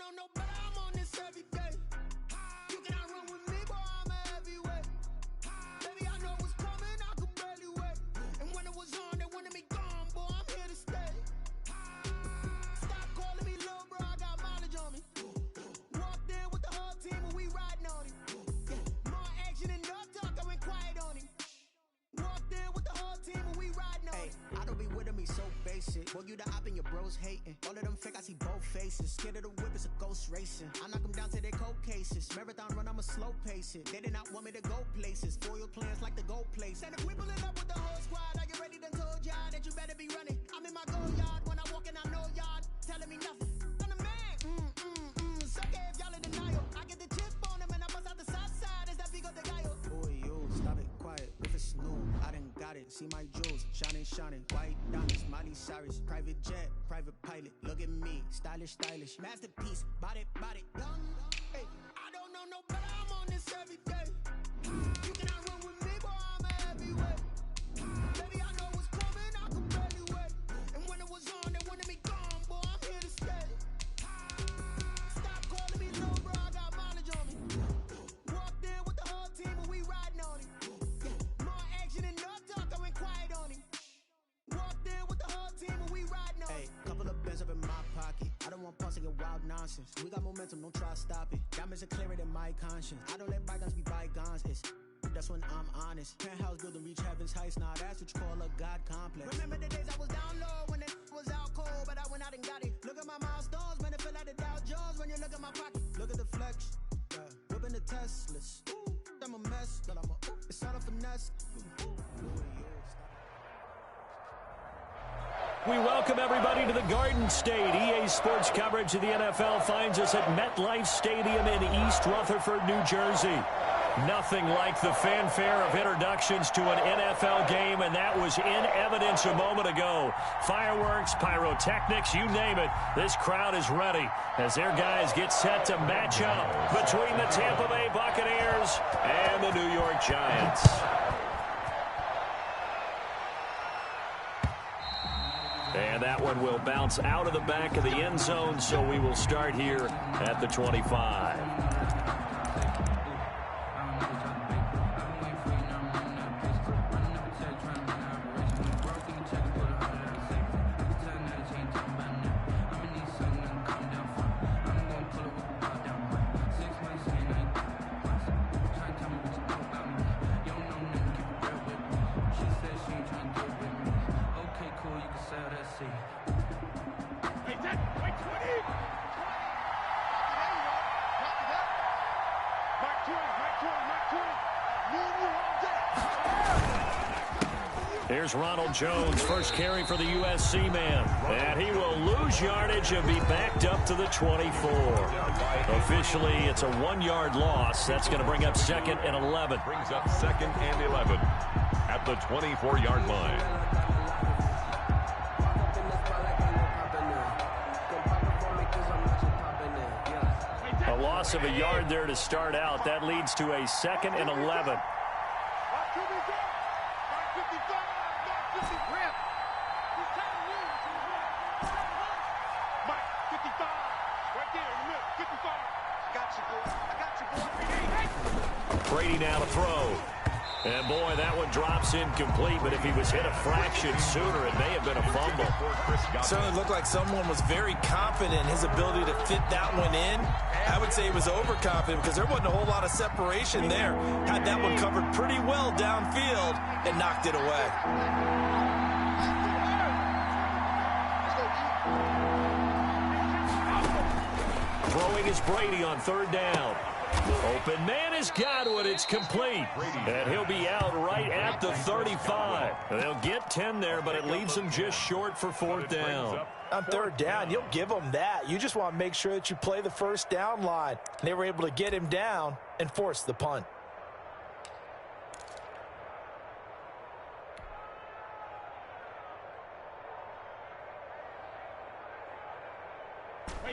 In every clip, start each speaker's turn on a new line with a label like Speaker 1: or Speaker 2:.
Speaker 1: know no better, I'm on this every day. You cannot run with me, boy, I'm a heavyweight. Baby, I know what's coming, I could barely wait. And when it was on, they wanted me gone, boy, I'm here to stay. Stop calling me little bro, I got mileage on me. Walked in with the whole team and we riding on him. Yeah, more action and no talk, I went quiet on him. Walked in with the whole team and we riding on him.
Speaker 2: I don't be with him, he's so basic. Boy, you the op and your bros hating. All of them fake, I see both faces. Scared of the whip, it's a ghost racing. I knock them down to their cold cases. Marathon run, I'ma slow pace it. They did not want me to go places. Foil plans like the gold place. And if we pulling up with the whole squad, are you ready? Done told y'all that you better be running. I'm in my go yard. When I walk in, I know y'all telling me nothing. I'm the man. Suck it if y'all in denial. I get the chip on them and I bust out the south side. Is that Vigo de Gallo? Boy, you, stop it, quiet. If it's new, I done got it. See my jewels, shining. White diamonds, Miley Cyrus. Private jet, private pilot. Look at me, stylish. Masterpiece, body, young.
Speaker 1: Hey, I don't know no better, I'm on this every day. You cannot run with me, boy, I'm a heavyweight. Baby, I know what's coming, I could barely wait. And when it was on, they wanted me gone, boy, I'm here to stay. Stop calling me little bro, I got mileage on me. Walked in with the whole team and we riding on him. Yeah, more action and no talk, I went quiet on him. Walked in with the whole team and we riding on him.
Speaker 2: Couple of bands up in my pocket. I don't want pussy and wild nonsense. We got momentum, don't try to stop it. Diamonds are clearer than my conscience. I don't let bygones be bygones. That's when I'm honest. Penthouse building reach heaven's heights. Nah, that's what you call a God complex.
Speaker 1: Remember the days I was down low when it was out cold, but I went out and got it. Look at my milestones, man, it feel like the Dow Jones when you look at my pocket.
Speaker 2: Look at the flex, whipping the Teslas. I'm a mess, but it's all a finesse.
Speaker 3: We welcome everybody to the Garden State. EA Sports coverage of the NFL finds us at MetLife Stadium in East Rutherford, New Jersey. Nothing like the fanfare of introductions to an NFL game, and that was in evidence a moment ago. Fireworks, pyrotechnics, you name it. This crowd is ready as their guys get set to match up between the Tampa Bay Buccaneers and the New York Giants. And that one will bounce out of the back of the end zone, so we will start here at the 25. Here's Ronald Jones, first carry for the USC man. And he will lose yardage and be backed up to the 24. Officially, it's a 1-yard loss. That's going to bring up second and 11.
Speaker 4: Brings up second and 11 at the 24-yard line.
Speaker 3: A loss of a yard there to start out. That leads to a second and 11. Brady now to throw. And boy, that one drops incomplete, but if he was hit a fraction sooner, it may have been a fumble.
Speaker 5: Certainly looked like someone was very confident in his ability to fit that one in. I would say he was overconfident because there wasn't a whole lot of separation there. Had that one covered pretty well downfield and knocked it away.
Speaker 3: Throwing is Brady on third down. Open man has got it. It's complete. And he'll be out right at the 35. They'll get 10 there, but it leaves them just short for fourth down.
Speaker 5: On third down, you'll give them that. You just want to make sure that you play the first down line. They were able to get him down and force the punt.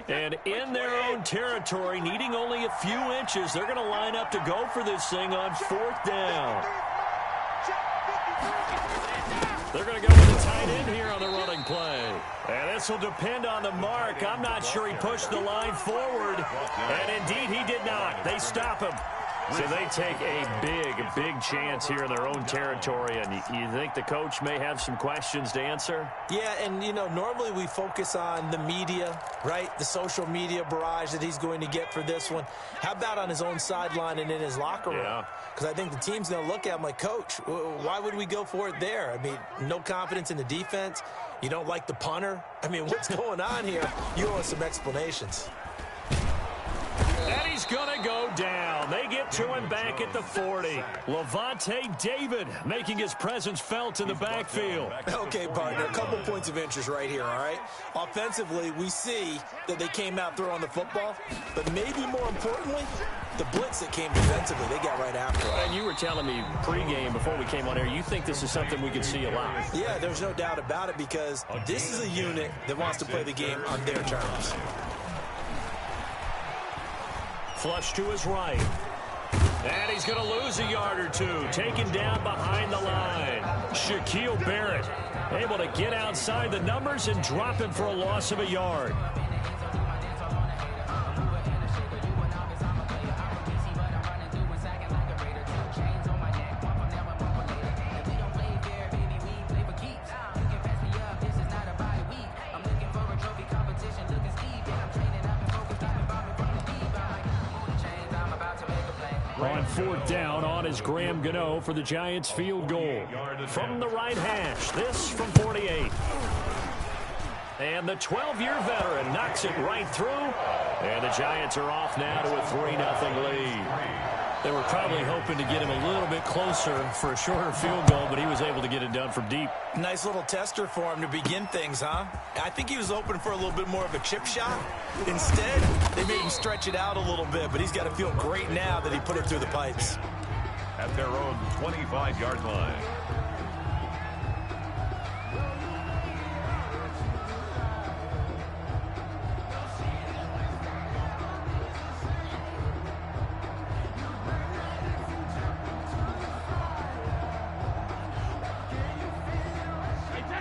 Speaker 3: And in their own territory, needing only a few inches, they're going to line up to go for this thing on fourth down. They're going to go with the tight end here on the running play. And this will depend on the mark. I'm not sure he pushed the line forward. And indeed, he did not. They stop him. So they take a big chance here in their own territory. And you think the coach may have some questions to answer?
Speaker 5: Yeah, and, normally we focus on the media, right? The social media barrage that he's going to get for this one. How about on his own sideline and in his locker room? Because I think the team's going to look at him like, Coach, why would we go for it there? I mean, no confidence in the defense. You don't like the punter? I mean, what's going on here? You owe us some explanations.
Speaker 3: And he's going to go down. They get to him back at the 40. Levante David making his presence felt in the backfield.
Speaker 5: Okay, partner, a couple points of interest right here, all right? Offensively, we see that they came out throwing the football, but maybe more importantly, the blitz that came defensively, they got right after it.
Speaker 3: And you were telling me pregame before we came on air, you think this is something we could see a lot.
Speaker 5: Yeah, there's no doubt about it because this is a unit that wants to play the game on their terms.
Speaker 3: Flush to his right. And he's going to lose a yard or two. Taken down behind the line. Shaquille Barrett able to get outside the numbers and drop him for a loss of a yard. On fourth down, on is Graham Gano for the Giants field goal. From the right hash, this from 48. And the 12-year veteran knocks it right through. And the Giants are off now to a 3-0 lead. They were probably hoping to get him a little bit closer for a shorter field goal, but he was able to get it done from deep.
Speaker 5: Nice little tester for him to begin things, huh? I think he was open for a little bit more of a chip shot. Instead, they made him stretch it out a little bit, but he's got to feel great now that he put it through the pipes.
Speaker 4: At their own 25-yard line.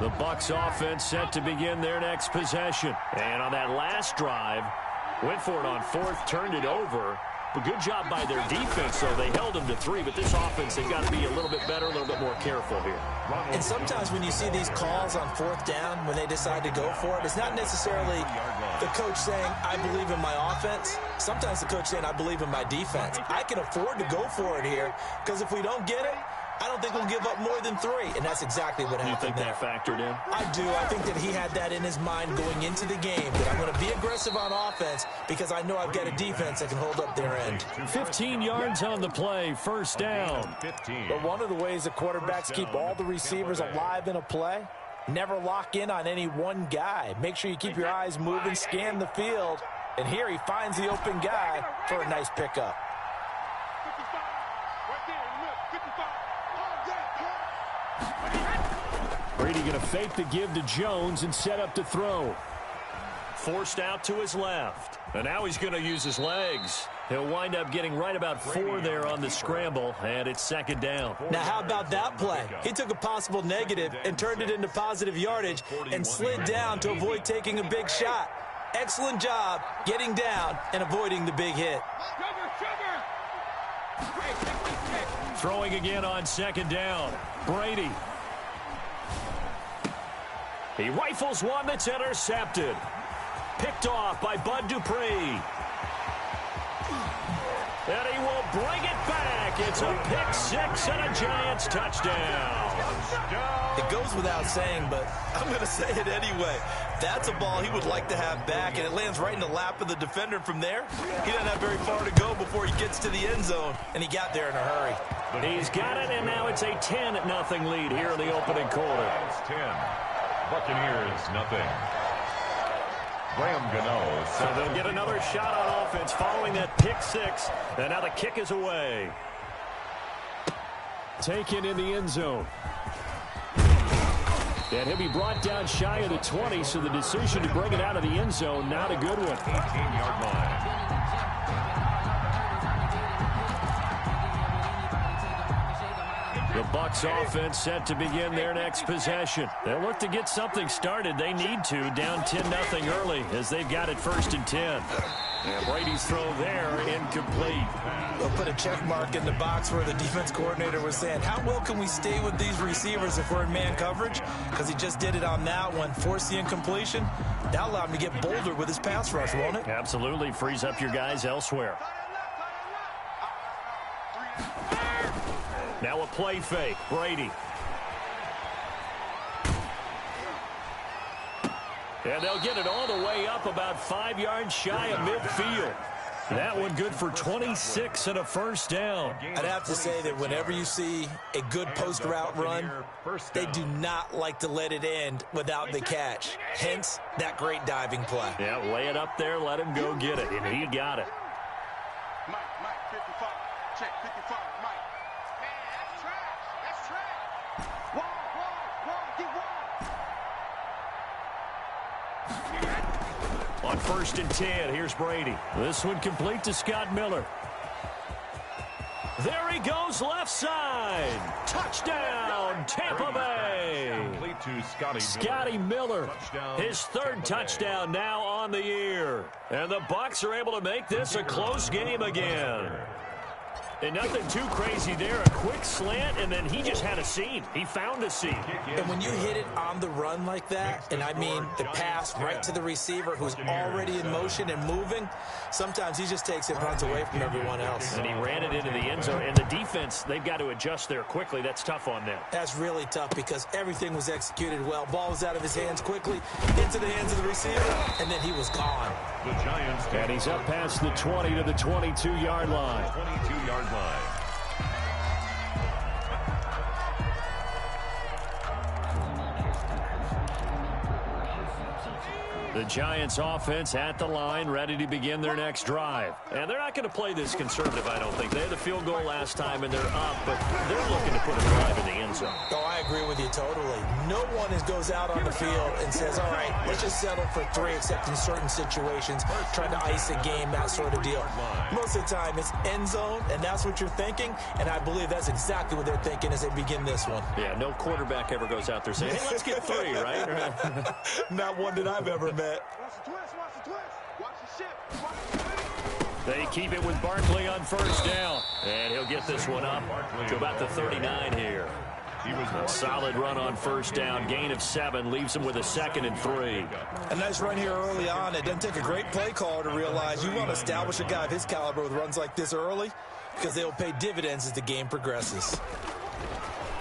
Speaker 3: The Bucs offense set to begin their next possession. And on that last drive, went for it on fourth, turned it over. But good job by their defense, so they held them to 3. But this offense, they've got to be a little bit better, a little bit more careful here.
Speaker 5: And sometimes when you see these calls on fourth down, when they decide to go for it, it's not necessarily the coach saying, I believe in my offense. Sometimes the coach saying, I believe in my defense. I can afford to go for it here, because if we don't get it, I don't think we'll give up more than 3, and that's exactly what happened.
Speaker 3: You think that factored in?
Speaker 5: I do. I think that he had that in his mind going into the game, that I'm going to be aggressive on offense because I know I've got a defense that can hold up their end.
Speaker 3: 15 yards on the play, first down.
Speaker 5: But one of the ways the quarterbacks keep all the receivers alive in a play, never lock in on any one guy. Make sure you keep your eyes moving, scan the field, and here he finds the open guy for a nice pickup.
Speaker 3: Brady going to fake the give to Jones and set up to throw. Forced out to his left. And now he's going to use his legs. He'll wind up getting right about 4 there on the scramble, and it's second down.
Speaker 5: Now, how about that play? He took a possible negative and turned it into positive yardage and slid down to avoid taking a big shot. Excellent job getting down and avoiding the big hit.
Speaker 3: Throwing again on second down. Brady. He rifles one that's intercepted. Picked off by Bud Dupree. And he will bring it back. It's a pick 6 and a Giants touchdown.
Speaker 5: It goes without saying, but I'm going to say it anyway. That's a ball he would like to have back, and it lands right in the lap of the defender. From there, he doesn't have very far to go before he gets to the end zone, and he got there in a hurry.
Speaker 3: He's got it, and now it's a 10-0 lead here in the opening quarter.
Speaker 4: It's 10. Buccaneers, nothing. Graham Gano.
Speaker 3: So they'll get another shot on offense following that pick 6. And now the kick is away. Taken in the end zone. And he'll be brought down shy of the 20, so the decision to bring it out of the end zone, not a good one.
Speaker 4: 18-yard line.
Speaker 3: The Bucs offense set to begin their next possession. They'll look to get something started. They need to, down 10-0 early as they've got it 1st and 10. And Brady's throw there, incomplete.
Speaker 5: They'll put a check mark in the box where the defense coordinator was saying, how well can we stay with these receivers if we're in man coverage? Because he just did it on that one, forced the incompletion. That allowed him to get bolder with his pass rush, won't it?
Speaker 3: Absolutely, frees up your guys elsewhere. Now a play fake, Brady. And they'll get it all the way up about 5 yards shy of midfield. That one good for 26 and a first down.
Speaker 5: I'd have to say that whenever you see a good post route run, they do not like to let it end without the catch. Hence, that great diving play.
Speaker 3: Yeah, lay it up there, let him go get it, and he got it.
Speaker 6: Mike, 55. Check, 55, Mike. Man, that's trash. That's trash. Wall, get wall.
Speaker 3: On 1st and 10, here's Brady. This one complete to Scott Miller. There he goes, left side. Touchdown, Tampa Bay. Scotty Miller, his 3rd touchdown now on the year. And the Bucs are able to make this a close game again. And nothing too crazy there. A quick slant, and then he just had a seam. He found a seam.
Speaker 5: And when you hit it on the run like that, and I mean the pass right to the receiver who's already in motion and moving, sometimes he just takes it and runs away from everyone else.
Speaker 3: And he ran it into the end zone. And the defense, they've got to adjust there quickly. That's tough on them.
Speaker 5: That's really tough because everything was executed well. Ball was out of his hands quickly, into the hands of the receiver, and then he was gone.
Speaker 3: The Giants. And he's up past the 20 to the 22-yard line.
Speaker 4: 22-yard line.
Speaker 3: The Giants offense at the line, ready to begin their next drive. And they're not going to play this conservative, I don't think. They had the field goal last time, and they're up, but they're looking to put a drive in the end zone.
Speaker 5: Oh, I agree with you totally. No one goes out on the field and says, all right, let's just settle for 3, except in certain situations, trying to ice a game, that sort of deal. Most of the time, it's end zone, and that's what you're thinking, and I believe that's exactly what they're thinking as they begin this one.
Speaker 3: Yeah, no quarterback ever goes out there saying, hey, let's get 3, right?
Speaker 5: Not one that I've ever met.
Speaker 3: They keep it with Barkley on 1st down. And he'll get this one up to about the 39 here. A solid run on 1st down. Gain of 7 leaves him with a 2nd and 3.
Speaker 5: A nice run here early on. It doesn't take a great play caller to realize you want to establish a guy of his caliber with runs like this early because they will pay dividends as the game progresses.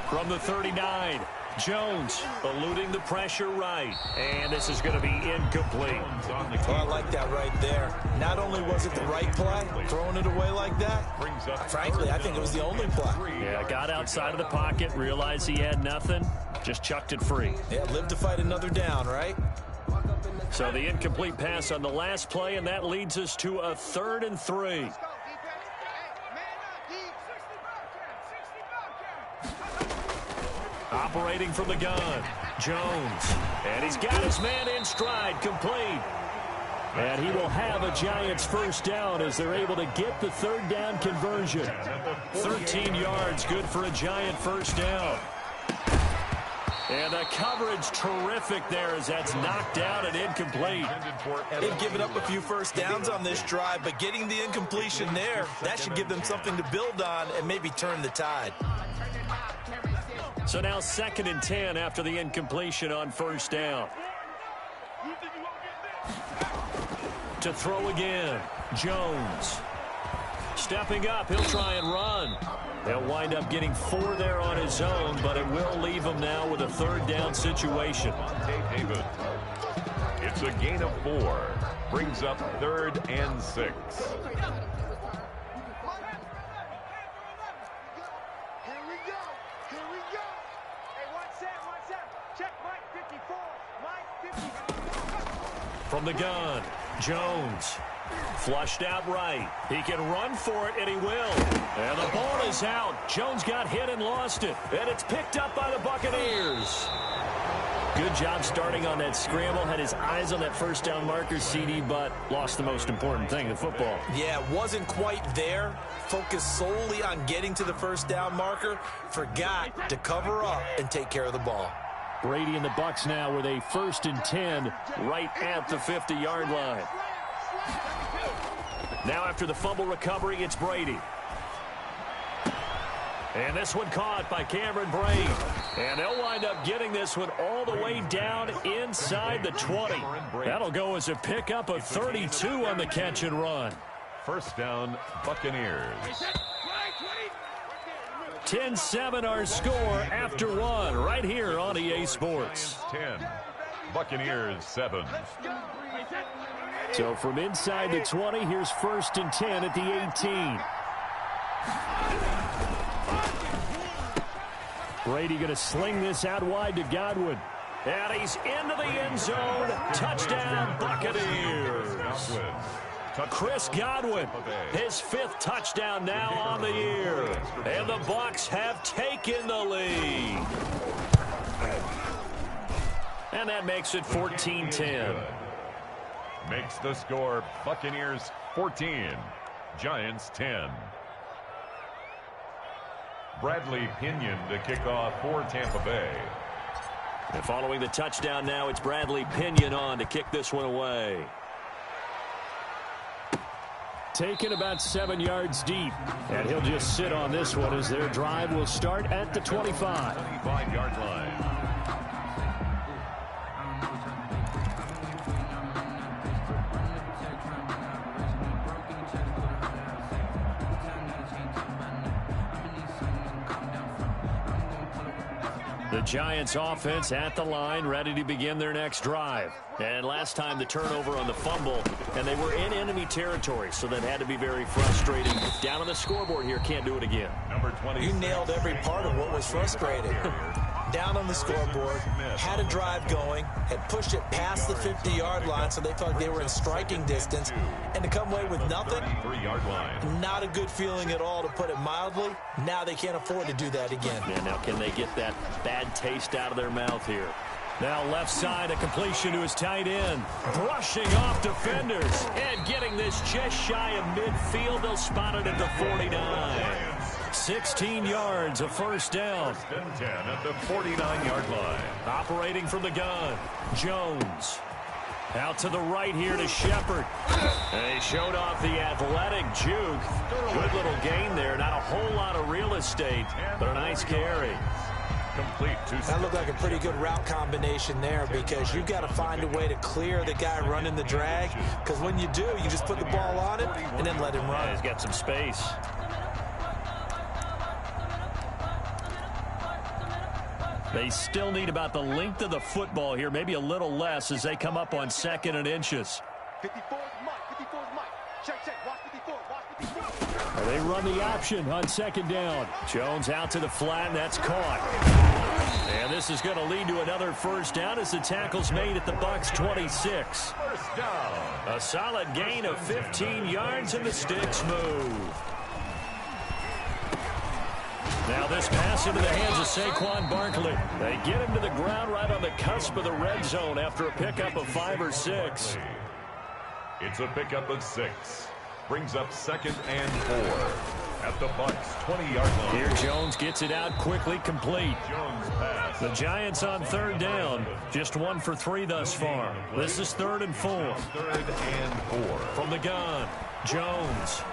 Speaker 3: From the 39, Jones eluding the pressure right. And this is going to be incomplete.
Speaker 5: Oh, I like that right there. Not only was it the right play, throwing it away like that, frankly, I think it was the only play.
Speaker 3: Yeah, got outside of the pocket, realized he had nothing, just chucked it free.
Speaker 5: Yeah, live to fight another down, right?
Speaker 3: So the incomplete pass on the last play, and that leads us to a 3rd and 3. Operating from the gun, Jones. And he's got his man in stride, complete. And he will have a Giants 1st down as they're able to get the 3rd down conversion. 13 yards, good for a Giant 1st down. And the coverage terrific there as that's knocked out and incomplete.
Speaker 5: They've given up a few 1st downs on this drive, but getting the incompletion there, that should give them something to build on and maybe turn the tide.
Speaker 3: So now 2nd and 10 after the incompletion on 1st down. To throw again, Jones. Stepping up, he'll try and run. He'll wind up getting 4 there on his own, but it will leave him now with a 3rd down situation.
Speaker 4: David. It's a gain of 4. Brings up 3rd and 6.
Speaker 3: From the gun, Jones. Flushed out right. He can run for it, and he will. And the ball is out. Jones got hit and lost it. And it's picked up by the Buccaneers. Good job starting on that scramble. Had his eyes on that first down marker, CD, but lost the most important thing, the football.
Speaker 5: Yeah, wasn't quite there. Focused solely on getting to the first down marker. Forgot to cover up and take care of the ball.
Speaker 3: Brady and the Bucs now with a 1st and 10 right at the 50-yard line. Now after the fumble recovery, it's Brady. And this one caught by Cameron Brate. And they'll wind up getting this one all the way down inside the 20. That'll go as a pickup of 32 on the catch and run.
Speaker 4: First down, Buccaneers.
Speaker 3: 10-7 our score after one right here on EA Sports.
Speaker 4: 10, Buccaneers 7.
Speaker 3: So from inside the 20, here's 1st and 10 at the 18. Brady going to sling this out wide to Godwin. And he's into the end zone. Touchdown, Buccaneers. Chris Godwin, his 5th touchdown now on the year. And the Bucs have taken the lead. And that makes it 14-10.
Speaker 4: Makes the score Buccaneers 14, Giants 10. Bradley Pinion to kick off for Tampa Bay.
Speaker 3: And following the touchdown now, it's Bradley Pinion on to kick this one away. Taken about 7 yards deep. And he'll just sit on this one as their drive will start at the 25.
Speaker 4: 25-yard line.
Speaker 3: The Giants offense at the line, ready to begin their next drive. And last time the turnover on the fumble, and they were in enemy territory, so that had to be very frustrating. Down on the scoreboard here, can't do it again.
Speaker 4: Number 20.
Speaker 5: You nailed every part of what was frustrating. Down on the scoreboard, had a drive going, had pushed it past the 50-yard line, so they thought they were in striking distance, and to come away with nothing,
Speaker 4: 3-yard line.
Speaker 5: not a good feeling at all, to put it mildly. Now they can't afford to do that again.
Speaker 3: And now can they get that bad taste out of their mouth here? Now left side, a completion to his tight end. Brushing off defenders and getting this just shy of midfield. They'll spot it at the 49. 16 yards, a first down.
Speaker 4: 10 at the 49-yard line.
Speaker 3: Operating from the gun, Jones. Out to the right here to Shepard. And he showed off the athletic juke. Good little gain there. Not a whole lot of real estate, but a nice carry.
Speaker 4: Complete to
Speaker 5: That looked like a pretty good route combination there, because you've got to find a way to clear the guy running the drag, because when you do, you just put the ball on it and then let him run.
Speaker 3: Yeah, he's got some space. They still need about the length of the football here, maybe a little less as they come up on 2nd and inches.
Speaker 6: 54 Mike. 54 Mike. Check. Watch 54. Watch 54.
Speaker 3: They run the option on 2nd down. Jones out to the flat, and that's caught. And this is going to lead to another first down as the tackle's made at the Bucs 26.
Speaker 4: first down.
Speaker 3: A solid gain of 15 yards, and the sticks move. Now this pass into the hands of Saquon Barkley. They get him to the ground right on the cusp of the red zone after a pickup of 5 or 6.
Speaker 4: It's a pickup of 6. Brings up 2nd and 4 at the Bucs 20-yard line.
Speaker 3: Here Jones gets it out quickly, complete.
Speaker 4: Jones pass.
Speaker 3: The Giants on 3rd down. Just 1 for 3 thus far. This is 3rd and 4.
Speaker 4: 3rd and 4.
Speaker 3: From the gun, Jones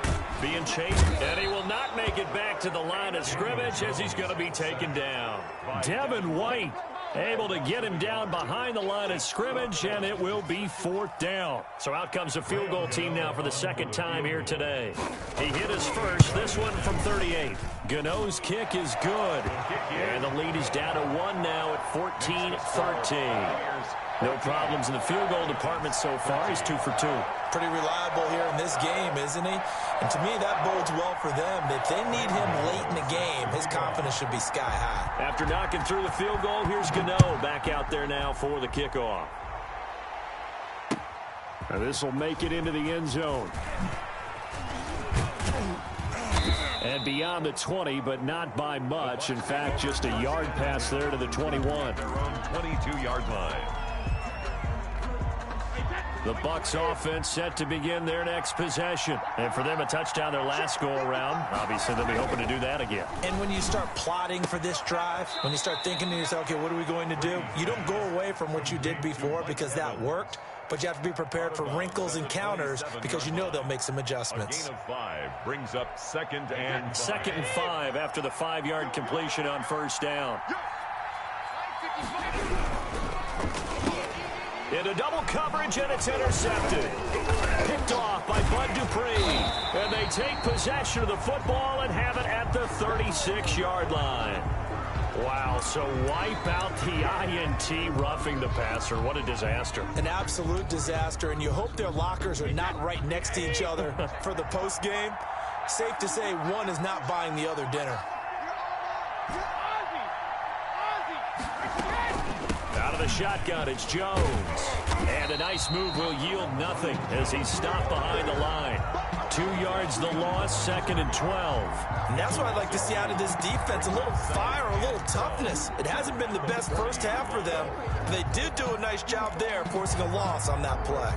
Speaker 3: being chased, and he will not make it back to the line of scrimmage as he's going to be taken down. Devin White able to get him down behind the line of scrimmage, and it will be 4th down. So out comes a field goal team now for the 2nd time here today. He hit his first, this one from 38. Gano's kick is good, and the lead is down to 1 now at 14-13. No problems in the field goal department so far. He's 2 for 2.
Speaker 5: Pretty reliable here in this game, isn't he? And to me, that bodes well for them. If they need him late in the game, his confidence should be sky high.
Speaker 3: After knocking through the field goal, here's Gano back out there now for the kickoff. And this will make it into the end zone. And beyond the 20, but not by much. In fact, just a yard pass there to the 21.
Speaker 4: Their own 22-yard line.
Speaker 3: The Bucs offense set to begin their next possession. And for them, a touchdown their last go-around. Obviously, they'll be hoping to do that again.
Speaker 5: And when you start plotting for this drive, when you start thinking to yourself, okay, what are we going to do? You don't go away from what you did before because that worked. But you have to be prepared for wrinkles and counters because you know they'll make some adjustments.
Speaker 4: A gain of 5 brings up 2nd and 5.
Speaker 3: 2nd and 5 after the 5-yard completion on first down. Into double coverage, and it's intercepted. Picked off by Bud Dupree. And they take possession of the football and have it at the 36-yard line. Wow, so wipe out the INT roughing the passer. What a disaster.
Speaker 5: An absolute disaster, and you hope their lockers are not right next to each other for the post game. Safe to say one is not buying the other dinner.
Speaker 3: Out of the shotgun, it's Jones. And a nice move will yield nothing as he's stopped behind the line. 2 yards the loss, 2nd and 12.
Speaker 5: And that's what I'd like to see out of this defense. A little fire, a little toughness. It hasn't been the best first half for them. They did do a nice job there, forcing a loss on that play.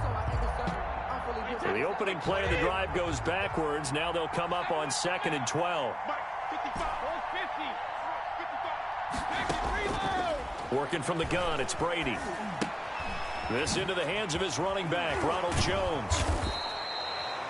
Speaker 3: So the opening play of the drive goes backwards. Now they'll come up on 2nd and 12. Working from the gun, it's Brady. This into the hands of his running back, Ronald Jones.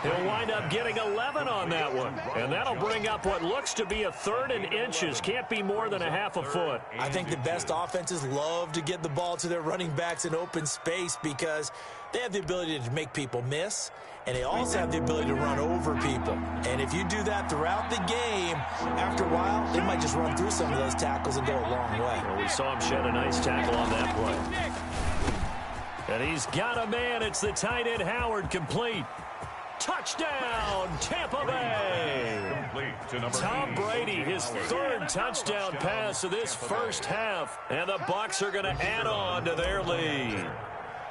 Speaker 3: He'll wind up getting 11 on that one. And that'll bring up what looks to be a 3rd and inches. Can't be more than a half a foot.
Speaker 5: I think the best offenses love to get the ball to their running backs in open space because they have the ability to make people miss, and they also have the ability to run over people. And if you do that throughout the game, after a while, they might just run through some of those tackles and go a long way.
Speaker 3: Well, we saw him shed a nice tackle on that play. And he's got a man. It's the tight end, Howard, complete. Touchdown, Tampa Bay. Tom Brady, his 3rd touchdown pass of this first half. And the Bucs are going to add on to their lead.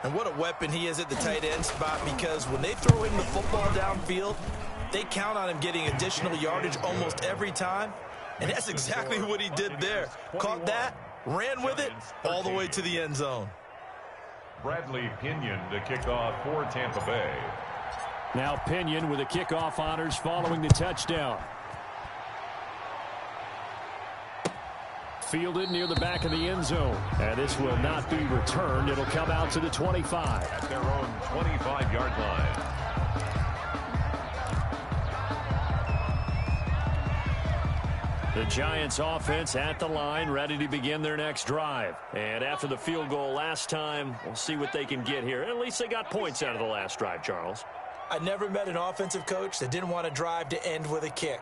Speaker 5: And what a weapon he is at the tight end spot, because when they throw him the football downfield, they count on him getting additional yardage almost every time. And that's exactly what he did there. Caught that, ran with it, all the way to the end zone.
Speaker 4: Bradley Pinion to kick off for Tampa Bay.
Speaker 3: Now Pinion with the kickoff honors following the touchdown. Fielded near the back of the end zone. And this will not be returned. It'll come out to the 25.
Speaker 4: At their own 25-yard line.
Speaker 3: The Giants offense at the line, ready to begin their next drive. And after the field goal last time, we'll see what they can get here. At least they got points out of the last drive, Charles.
Speaker 5: I never met an offensive coach that didn't want to drive to end with a kick.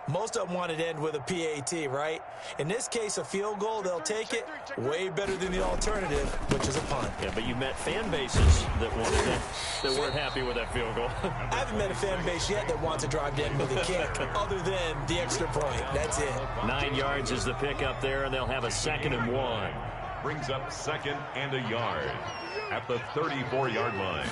Speaker 5: Most of them wanted to end with a PAT, right? In this case, a field goal, they'll take it. Way better than the alternative, which is a punt.
Speaker 3: Yeah, but you met fan bases that wanted that weren't happy with that field goal.
Speaker 5: I haven't met a fan base yet that wants to drive to end with a kick, other than the extra point. That's it.
Speaker 3: 9 yards is the pickup there, and they'll have a 2nd and 1.
Speaker 4: Brings up 2nd and a yard at the 34-yard line.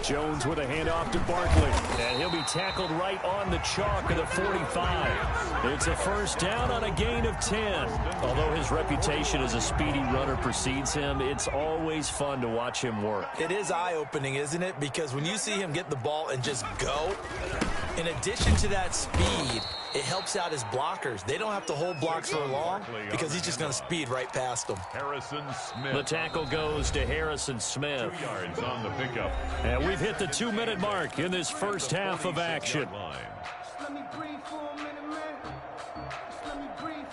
Speaker 3: Jones with a handoff to Barkley. And he'll be tackled right on the chalk of the 45. It's a first down on a gain of 10. Although his reputation as a speedy runner precedes him, it's always fun to watch him work.
Speaker 5: It is eye-opening, isn't it? Because when you see him get the ball and just go, in addition to that speed, it helps out his blockers. They don't have to hold blocks for long because he's just going to speed right past them.
Speaker 4: Harrison Smith.
Speaker 3: The tackle goes to Harrison Smith.
Speaker 4: 2 yards on the pickup.
Speaker 3: And we've hit the 2-minute mark in this first half of action.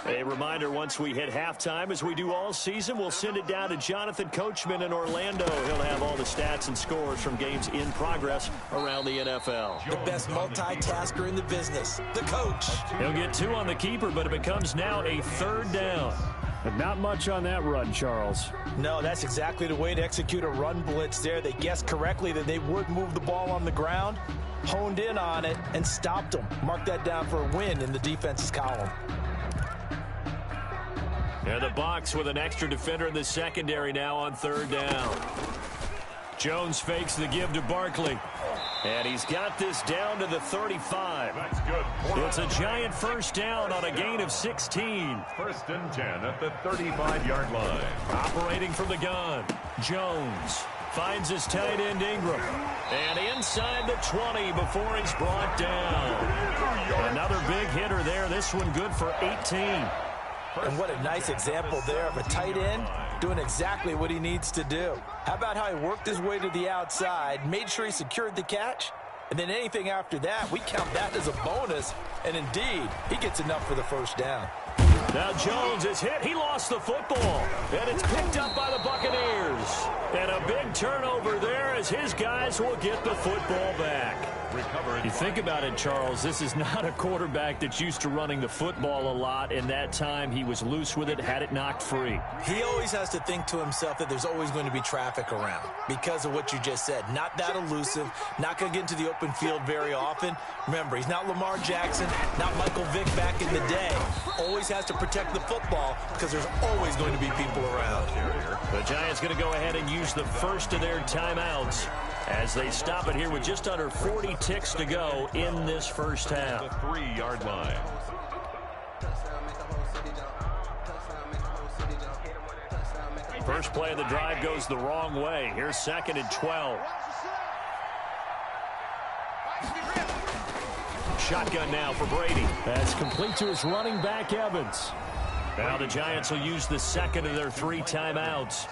Speaker 3: A reminder, once we hit halftime, as we do all season, we'll send it down to Jonathan Coachman in Orlando. He'll have all the stats and scores from games in progress around the NFL.
Speaker 5: The best multitasker in the business, the coach.
Speaker 3: He'll get 2 on the keeper, but it becomes now a 3rd down. But not much on that run, Charles.
Speaker 5: No, that's exactly the way to execute a run blitz there. They guessed correctly that they would move the ball on the ground, honed in on it, and stopped them. Mark that down for a win in the defense's column.
Speaker 3: And the Bucs with an extra defender in the secondary now on 3rd down. Jones fakes the give to Barkley. And he's got this down to the 35.
Speaker 4: That's good.
Speaker 3: It's a Giant first down on a gain of 16.
Speaker 4: First and 10 at the 35-yard line.
Speaker 3: Operating from the gun, Jones finds his tight end Ingram. And inside the 20 before he's brought down. Another big hitter there. This one good for 18.
Speaker 5: And what a nice example there of a tight end doing exactly what he needs to do. How about how he worked his way to the outside, made sure he secured the catch, and then anything after that, we count that as a bonus. And indeed, he gets enough for the first down.
Speaker 3: Now Jones is hit. He lost the football. And it's picked up by the Buccaneers. And a big turnover there as his guys will get the football back. You think about it, Charles, this is not a quarterback that's used to running the football a lot. In that time, he was loose with it, had it knocked free.
Speaker 5: He always has to think to himself that there's always going to be traffic around because of what you just said. Not that elusive, not going to get into the open field very often. Remember, he's not Lamar Jackson, not Michael Vick back in the day. Always has to protect the football because there's always going to be people around.
Speaker 3: The Giants going to go ahead and use the first of their timeouts as they stop it here with just under 40 ticks to go in this first half.
Speaker 4: The 3-yard line.
Speaker 3: First play of the drive goes the wrong way. Here's second and 12. Shotgun now for Brady. That's complete to his running back, Evans. Now the Giants will use the second of their 3 timeouts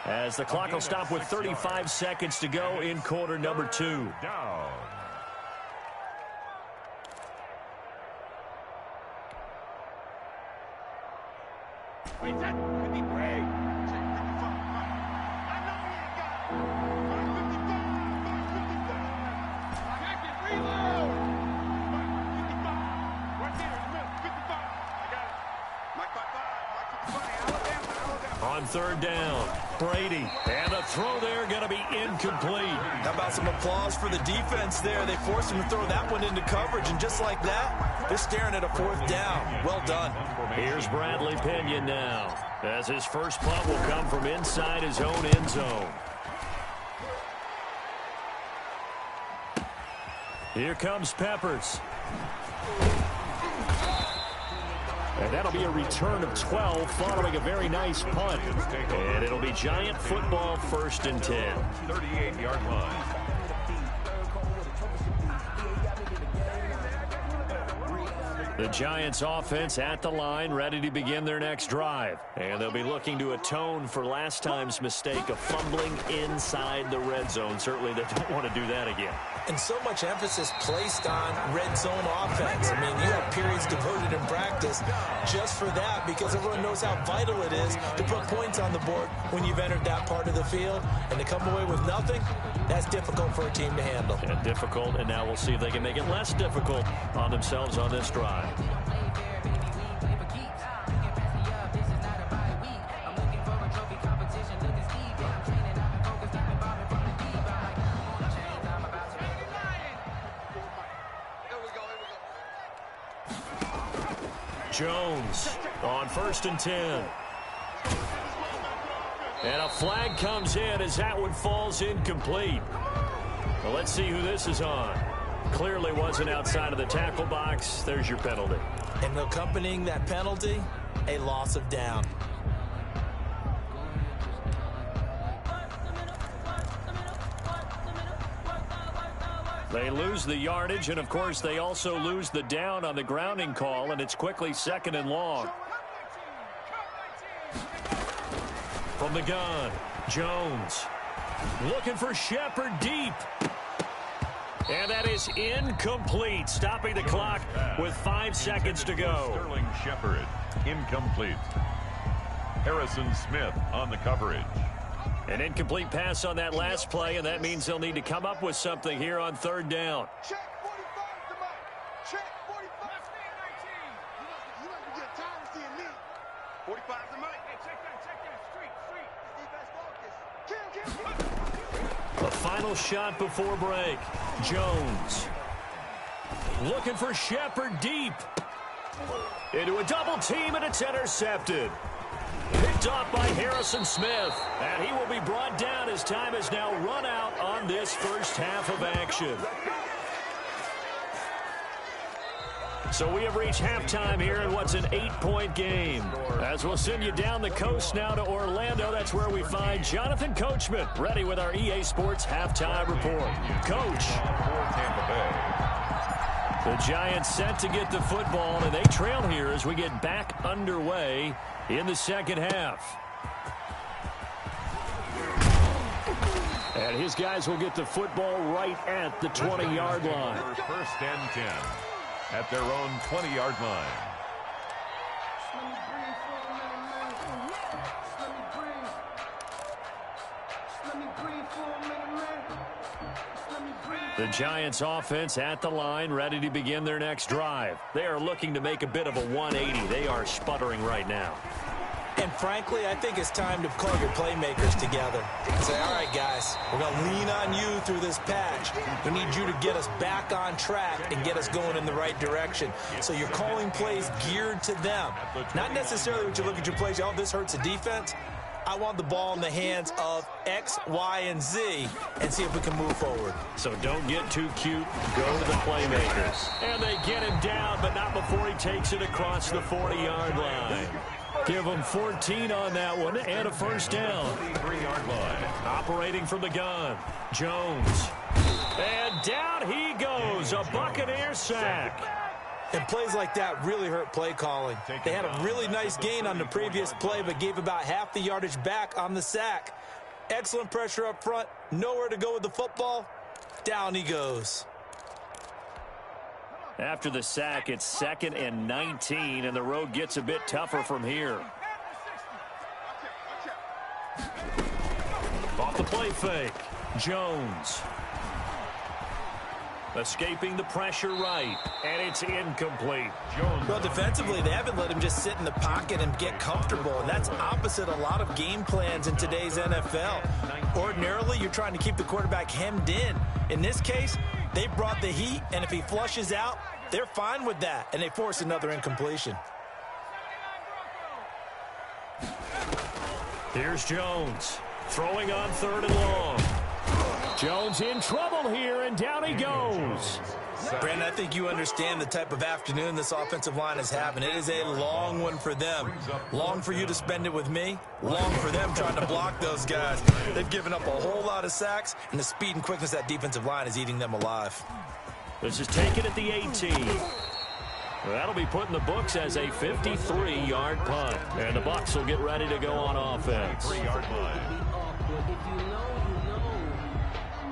Speaker 3: as the clock will stop with 35 seconds to go in quarter number 2.
Speaker 4: Down.
Speaker 6: Wait, that could be great. Check 55. I know he ain't got it. 55. Check it, reload. 55. Right there in the middle. 55. I got it. Mike 55. Alabama.
Speaker 3: On third down, Brady. And the throw there going to be incomplete.
Speaker 5: How about some applause for the defense there? They forced him to throw that one into coverage, and just like that, they're staring at a 4th down. Well done.
Speaker 3: Here's Bradley Pinion now, as his first punt will come from inside his own end zone. Here comes Peppers. And that'll be a return of 12 following a very nice punt. And it'll be Giant football, first and 10.
Speaker 4: 38-yard line.
Speaker 3: The Giants offense at the line, ready to begin their next drive. And they'll be looking to atone for last time's mistake of fumbling inside the red zone. Certainly they don't want to do that again.
Speaker 5: And so much emphasis placed on red zone offense. I mean, you have periods devoted in practice just for that because everyone knows how vital it is to put points on the board when you've entered that part of the field. And to come away with nothing, that's difficult for a team to handle.
Speaker 3: And difficult, and now we'll see if they can make it less difficult on themselves on this drive. Jones on first and 10. And a flag comes in as that one falls incomplete. Well, let's see who this is on. Clearly wasn't outside of the tackle box. There's your penalty.
Speaker 5: And accompanying that penalty, a loss of down.
Speaker 3: They lose the yardage, and of course they also lose the down on the grounding call, and it's quickly second and long. From the gun, Jones looking for Shepard deep. And that is incomplete, stopping the clock with 5 seconds to go.
Speaker 4: Sterling Shepard, incomplete. Harrison Smith on the coverage.
Speaker 3: An incomplete pass on that last play, and that means they'll need to come up with something here on third down.
Speaker 6: Check 45 to Mike. Check 45. You like to get time to see a lead. 45 to Mike. Hey, check that. Street. Defense focus. Kill.
Speaker 3: The final shot before break. Jones looking for Shepard deep. Into a double team, and it's intercepted. Picked off by Harrison Smith. And he will be brought down as time has now run out on this first half of action. So we have reached halftime here in what's an 8-point game. As we'll send you down the coast now to Orlando, that's where we find Jonathan Coachman, ready with our EA Sports halftime report. Coach. The Giants set to get the football, and they trail here as we get back underway in the second half. And his guys will get the football right at the 20-yard line.
Speaker 4: First and 10 at their own 20-yard line.
Speaker 3: The Giants offense at the line, ready to begin their next drive. They are looking to make a bit of a 180. They are sputtering right now.
Speaker 5: And frankly, I think it's time to call your playmakers together. Say, all right, guys, we're going to lean on you through this patch. We need you to get us back on track and get us going in the right direction. So you're calling plays geared to them. Not necessarily when you look at your plays, oh, this hurts the defense. I want the ball in the hands of X, Y, and Z and see if we can move forward.
Speaker 3: So don't get too cute. Go to the playmakers. And they get him down, but not before he takes it across the 40-yard line. Give him 14 on that one and a first down.
Speaker 4: 3-yard line.
Speaker 3: Operating from the gun, Jones. And down he goes, a Buccaneer sack.
Speaker 5: And plays like that really hurt play calling. They had a really nice gain on the previous play, but gave about half the yardage back on the sack. Excellent pressure up front. Nowhere to go with the football. Down he goes.
Speaker 3: After the sack, it's 2nd and 19, and the road gets a bit tougher from here. Off the play fake, Jones. Escaping the pressure right, and it's incomplete. Jones.
Speaker 5: Well, defensively, they haven't let him just sit in the pocket and get comfortable, and that's opposite a lot of game plans in today's NFL. Ordinarily, you're trying to keep the quarterback hemmed in. In this case, they brought the heat, and if he flushes out, they're fine with that, and they force another incompletion.
Speaker 3: Here's Jones, throwing on 3rd and long. Jones in trouble here, and down he goes.
Speaker 5: Brandon, I think you understand the type of afternoon this offensive line is having. It is a long one for them. Long for you to spend it with me. Long for them trying to block those guys. They've given up a whole lot of sacks, and the speed and quickness of that defensive line is eating them alive.
Speaker 3: This is taken at the 18. That'll be put in the books as a 53-yard punt. And the Bucs will get ready to go on offense.
Speaker 4: 3-yard line.
Speaker 7: If you know, you know.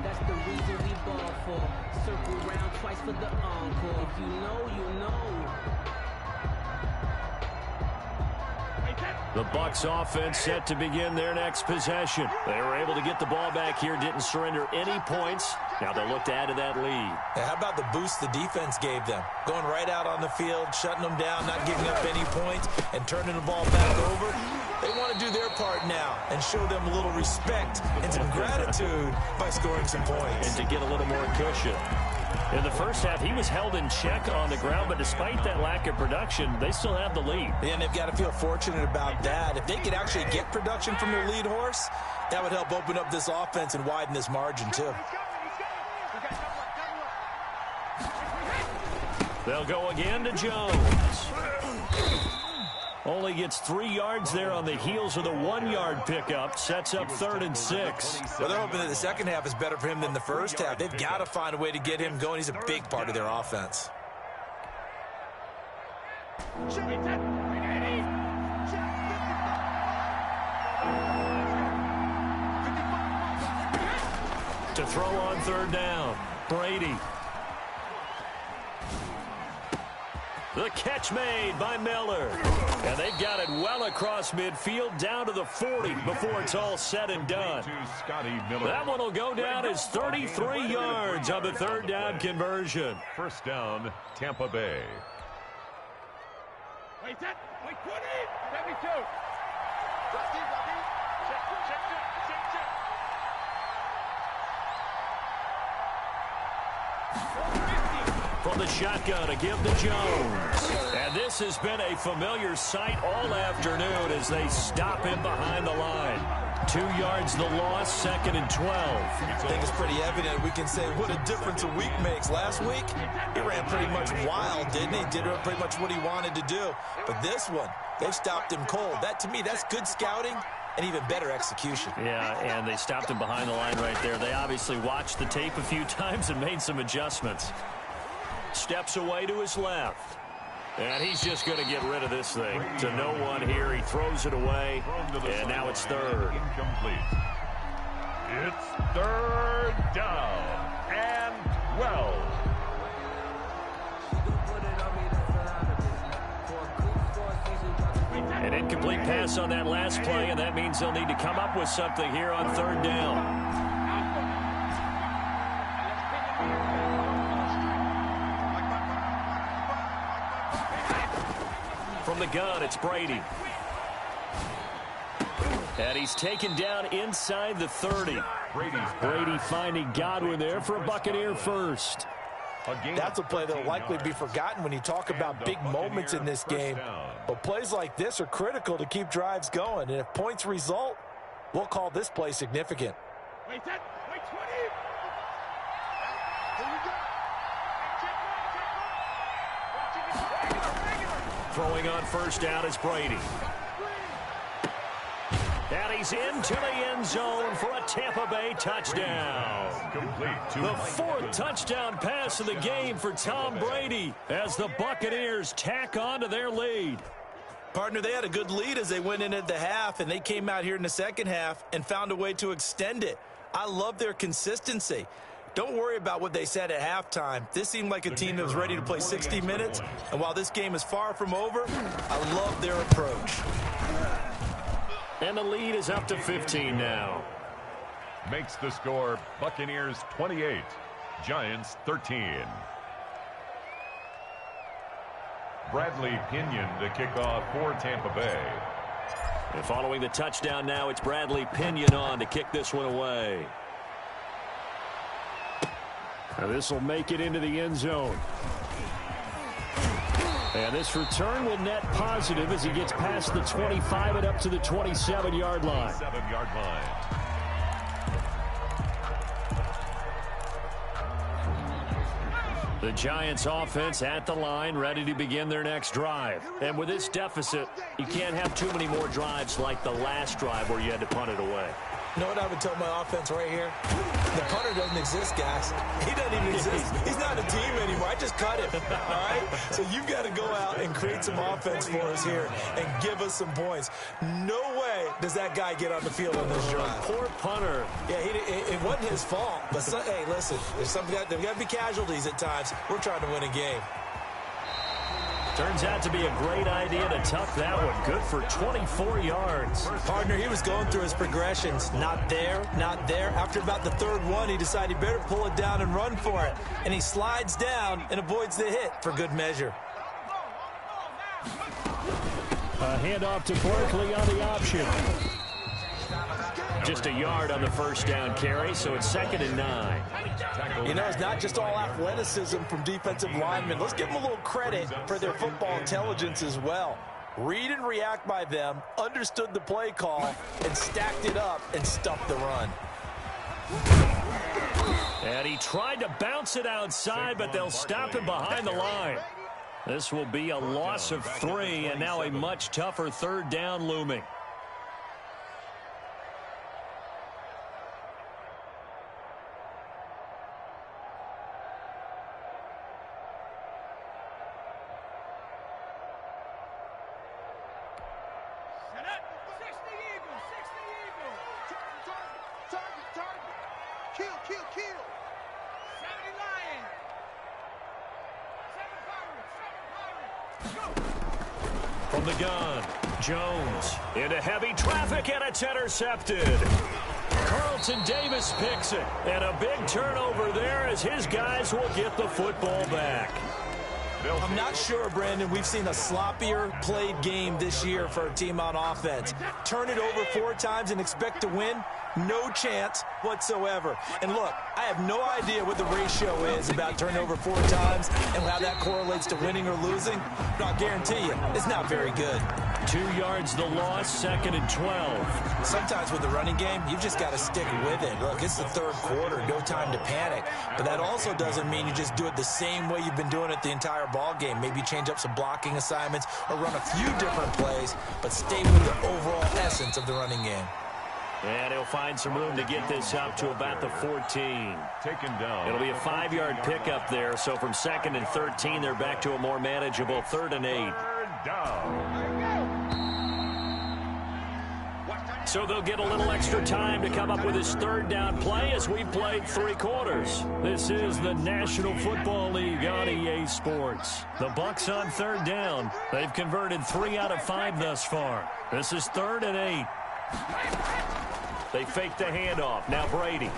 Speaker 7: That's the reason we ball for. Circle round twice for the encore. If you know, you know.
Speaker 3: The Bucs offense set to begin their next possession. They were able to get the ball back here, didn't surrender any points. Now they'll look to add to that lead.
Speaker 5: Now, how about the boost the defense gave them? Going right out on the field, shutting them down, not giving up any points, and turning the ball back over. They want to do their part now and show them a little respect and some gratitude by scoring some points.
Speaker 3: And to get a little more cushion. In the first half, he was held in check on the ground, but despite that lack of production, they still have the lead.
Speaker 5: And they've got to feel fortunate about that. If they could actually get production from their lead horse, that would help open up this offense and widen this margin, too.
Speaker 3: They'll go again to Jones. Only gets 3 yards there on the heels of the 1-yard pickup. Sets up 3rd and 6.
Speaker 5: Well, they're hoping that the second half is better for him than the first half. They've got to find a way to get him going. He's a big part of their offense.
Speaker 3: To throw on 3rd down, Brady. The catch made by Miller. And they've got it well across midfield down to the 40 before it's all said and done. That one will go down as 33 yards on the 3rd down conversion.
Speaker 4: First down, Tampa Bay.
Speaker 6: Wait, 20, 72. Check.
Speaker 3: from the shotgun to give to Jones. And this has been a familiar sight all afternoon as they stop him behind the line. 2 yards the loss, 2nd and 12.
Speaker 5: I think it's pretty evident. We can say what a difference a week makes. Last week, he ran pretty much wild, didn't he? Did pretty much what he wanted to do. But this one, they stopped him cold. That, to me, that's good scouting and even better execution.
Speaker 3: Yeah, and they stopped him behind the line right there. They obviously watched the tape a few times and made some adjustments. Steps away to his left. And he's just going to get rid of this thing. To no one here. He throws it away. And now it's third.
Speaker 4: Incomplete. It's third down and 12.
Speaker 3: An incomplete pass on that last play, and that means they'll need to come up with something here on third down. From the gun, it's Brady. And he's taken down inside the 30. Brady finding Godwin there for a Buccaneer first.
Speaker 5: That's a play that will likely be forgotten when you talk about big moments in this game. But plays like this are critical to keep drives going. And if points result, we'll call this play significant.
Speaker 6: Wait 20.
Speaker 3: Throwing on first down is Brady. And he's into the end zone for a Tampa Bay touchdown. The 4th touchdown pass of the game for Tom Brady as the Buccaneers tack on to their lead.
Speaker 5: Partner, they had a good lead as they went into the half, and they came out here in the second half and found a way to extend it. I love their consistency. Don't worry about what they said at halftime. This seemed like a team that was ready to play 60 minutes, and while this game is far from over, I love their approach.
Speaker 3: And the lead is up to 15 now.
Speaker 4: Makes the score Buccaneers 28, Giants 13. Bradley Pinion to kick off for Tampa Bay.
Speaker 3: And following the touchdown now, it's Bradley Pinion on to kick this one away. Now this will make it into the end zone. And this return will net positive as he gets past the 25 and up to the 27-yard line.
Speaker 4: 7-yard line.
Speaker 3: The Giants offense at the line, ready to begin their next drive. And with this deficit, you can't have too many more drives like the last drive where you had to punt it away.
Speaker 5: You know what I would tell my offense right here? The punter doesn't exist, guys. He doesn't even exist. He's not a team anymore. I just cut him, all right? So you've got to go out and create some offense for us here and give us some points. No way does that guy get on the field on this drive.
Speaker 3: Poor punter.
Speaker 5: Yeah, it wasn't his fault. But, hey, listen, there's got to be casualties at times. We're trying to win a game.
Speaker 3: Turns out to be a great idea to tuck that one. Good for 24 yards.
Speaker 5: Partner, he was going through his progressions. Not there, not there. After about the third one, he decided he better pull it down and run for it. And he slides down and avoids the hit for good measure.
Speaker 3: A handoff to Barkley on the option. Just a yard on the first down carry, so it's 2nd and 9.
Speaker 5: You know, it's not just all athleticism from defensive linemen. Let's give them a little credit for their football intelligence as well. Read and react by them, understood the play call, and stacked it up and stuffed the run.
Speaker 3: And he tried to bounce it outside, but they'll stop him behind the line. This will be a loss of 3, and now a much tougher third down looming. From the gun, Jones into heavy traffic, and it's intercepted. Carlton Davis picks it, and a big turnover there as his guys will get the football back.
Speaker 5: I'm not sure, Brandon, we've seen a sloppier played game this year for a team on offense. Turn it over 4 times and expect to win? No chance whatsoever. And look, I have no idea what the ratio is about turning over 4 times and how that correlates to winning or losing. But I'll guarantee you, it's not very good.
Speaker 3: 2 yards the loss, 2nd and 12.
Speaker 5: Sometimes with the running game, you've just got to stick with it. Look, it's the 3rd quarter, no time to panic. But that also doesn't mean you just do it the same way you've been doing it the entire ball game. Maybe change up some blocking assignments or run a few different plays, but stay with the overall essence of the running game.
Speaker 3: And he'll find some room to get this up to about the 14.
Speaker 4: Taken down.
Speaker 3: It'll be a 5-yard pickup there. So from 2nd and 13, they're back to a more manageable 3rd and 8.
Speaker 4: Third down.
Speaker 3: So they'll get a little extra time to come up with his 3rd down play as we played 3 quarters. This is the National Football League on EA Sports. The Bucs on 3rd down. They've converted 3 out of 5 thus far. This is 3rd and 8. They fake the handoff. Now Brady.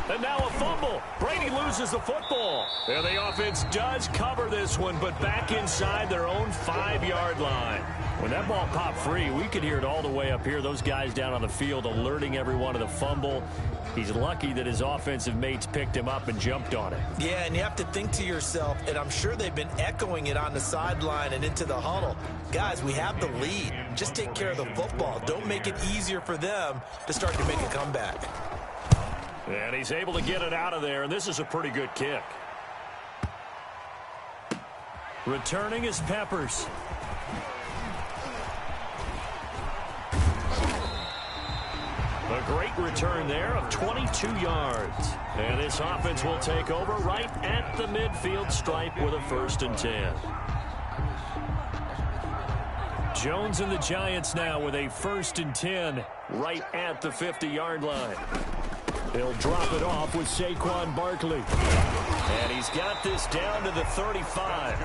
Speaker 3: And now a fumble. Brady loses the football. And the offense does cover this one, but back inside their own 5-yard line. When that ball popped free, we could hear it all the way up here. Those guys down on the field alerting everyone of the fumble. He's lucky that his offensive mates picked him up and jumped on it.
Speaker 5: Yeah, and you have to think to yourself, and I'm sure they've been echoing it on the sideline and into the huddle. Guys, we have the lead. Just take care of the football. Don't make it easier for them to start to make a comeback.
Speaker 3: And he's able to get it out of there, and this is a pretty good kick. Returning is Peppers. A great return there of 22 yards. And this offense will take over right at the midfield stripe with a 1st and 10. Jones and the Giants now with a 1st and 10 right at the 50-yard line. They'll drop it off with Saquon Barkley. And he's got this down to the 35.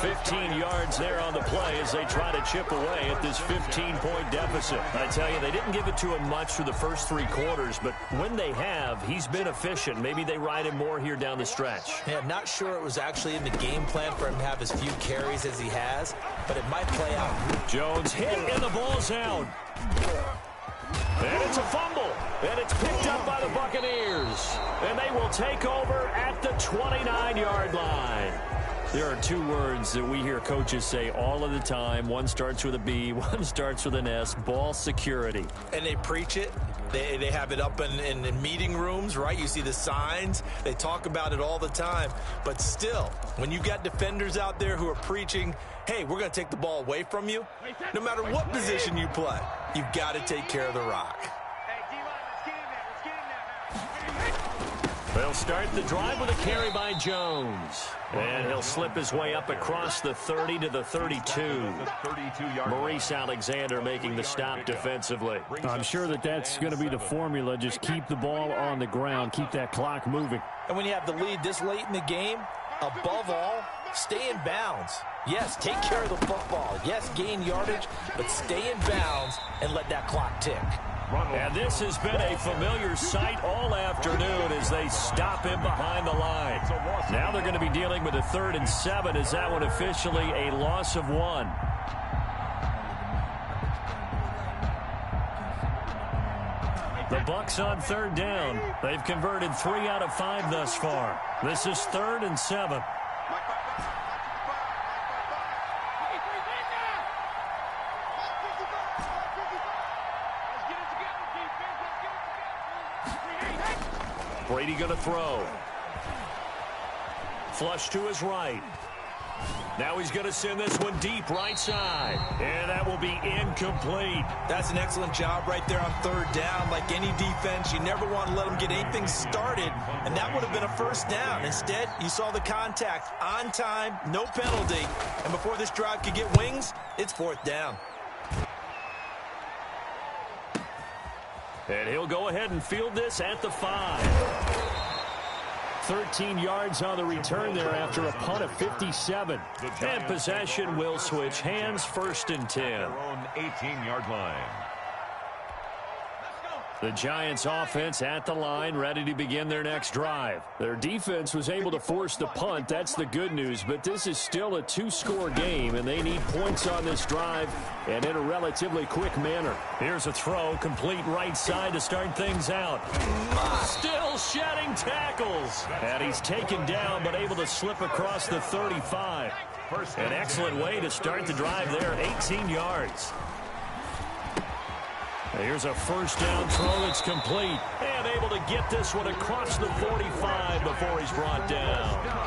Speaker 3: 15 yards there on the play as they try to chip away at this 15-point deficit. I tell you, they didn't give it to him much for the first 3 quarters, but when they have, he's been efficient. Maybe they ride him more here down the stretch.
Speaker 5: Yeah, not sure it was actually in the game plan for him to have as few carries as he has, but it might play out.
Speaker 3: Jones hit, and the ball's out. And it's a fumble, and it's picked up by the Buccaneers. And they will take over at the 29-yard line. There are 2 words that we hear coaches say all of the time. One starts with a B, one starts with an S, ball security.
Speaker 5: And they preach it. They have it up in meeting rooms, right? You see the signs. They talk about it all the time. But still, when you got defenders out there who are preaching, hey, we're going to take the ball away from you, no matter what position you play, you've got to take care of the rock.
Speaker 3: They'll start the drive with a carry by Jones. And he'll slip his way up across the 30 to the 32. Maurice Alexander making the stop defensively.
Speaker 8: I'm sure that's going to be the formula. Just keep the ball on the ground. Keep that clock moving.
Speaker 5: And when you have the lead this late in the game, above all, stay in bounds. Yes, take care of the football. Yes, gain yardage, but stay in bounds and let that clock tick.
Speaker 3: And this has been a familiar sight all afternoon as they stop him behind the line. Now they're going to be dealing with a 3rd and 7 as that one officially a loss of 1. The Bucs on 3rd down. They've converted 3 out of 5 thus far. This is 3rd and 7. Brady going to throw. Flush to his right. Now he's going to send this one deep right side. And that will be incomplete.
Speaker 5: That's an excellent job right there on 3rd down. Like any defense, you never want to let them get anything started. And that would have been a 1st down. Instead, you saw the contact on time, no penalty. And before this drive could get wings, it's 4th down.
Speaker 3: And he'll go ahead and field this at the 5. 13 yards on the return there after a punt of 57. And possession will switch hands, 1st and 10.
Speaker 4: Their own 18-yard line.
Speaker 3: The Giants offense at the line, ready to begin their next drive.
Speaker 8: Their defense was able to force the punt. That's the good news. But this is still a two-score game, and they need points on this drive and in a relatively quick manner.
Speaker 3: Here's a throw, complete right side to start things out. Still shedding tackles. And he's taken down, but able to slip across the 35. An excellent way to start the drive there, 18 yards. Here's a first down throw that's complete. And able to get this one across the 45 before he's brought down.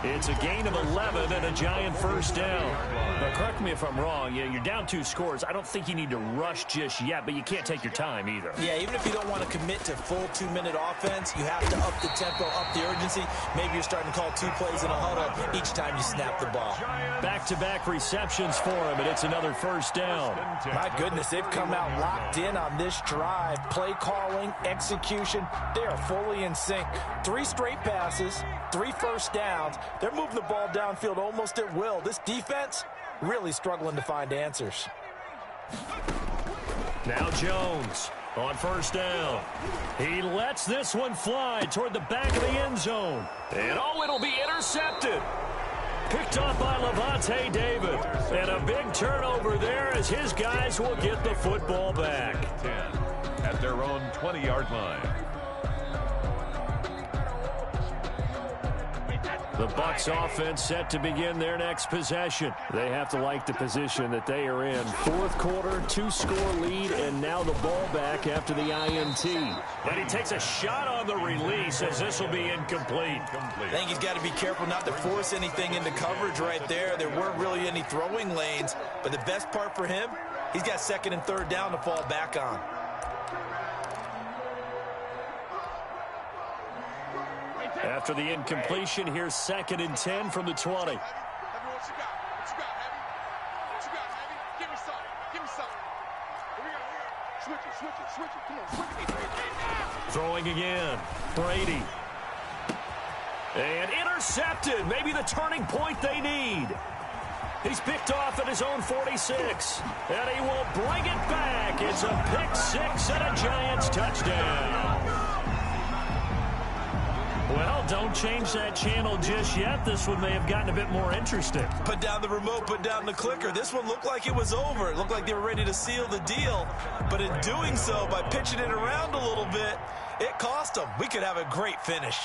Speaker 3: It's a gain of 11 and a Giant first down.
Speaker 8: But correct me if I'm wrong. Yeah, you're down 2 scores. I don't think you need to rush just yet, but you can't take your time either.
Speaker 5: Yeah, even if you don't want to commit to full 2-minute offense, you have to up the tempo, up the urgency. Maybe you're starting to call 2 plays in a huddle each time you snap the ball.
Speaker 3: Back-to-back receptions for him, and it's another first down.
Speaker 5: My goodness, they've come out locked in on this drive. Play calling, execution, they are fully in sync. 3 straight passes, 3 first downs. They're moving the ball downfield almost at will. This defense really struggling to find answers.
Speaker 3: Now Jones on first down. He lets this one fly toward the back of the end zone. And it'll be intercepted. Picked off by Levante David. And a big turnover there as his guys will get the football back.
Speaker 4: 10 at their own 20-yard line.
Speaker 3: The Bucs offense set to begin their next possession.
Speaker 8: They have to like the position that they are in. 4th quarter, 2-score lead, and now the ball back after the INT.
Speaker 3: And he takes a shot on the release as this will be incomplete.
Speaker 5: I think he's got to be careful not to force anything into coverage right there. There weren't really any throwing lanes, but the best part for him, he's got 2nd and 3rd down to fall back on.
Speaker 3: After the incompletion, here's 2nd and 10 from the 20. Throwing again. Brady. And intercepted. Maybe the turning point they need. He's picked off at his own 46. And he will bring it back. It's a pick 6 and a Giants touchdown. Well, don't change that channel just yet. This one may have gotten a bit more interesting.
Speaker 5: Put down the remote, put down the clicker. This one looked like it was over. It looked like they were ready to seal the deal. But in doing so, by pitching it around a little bit, it cost them. We could have a great finish.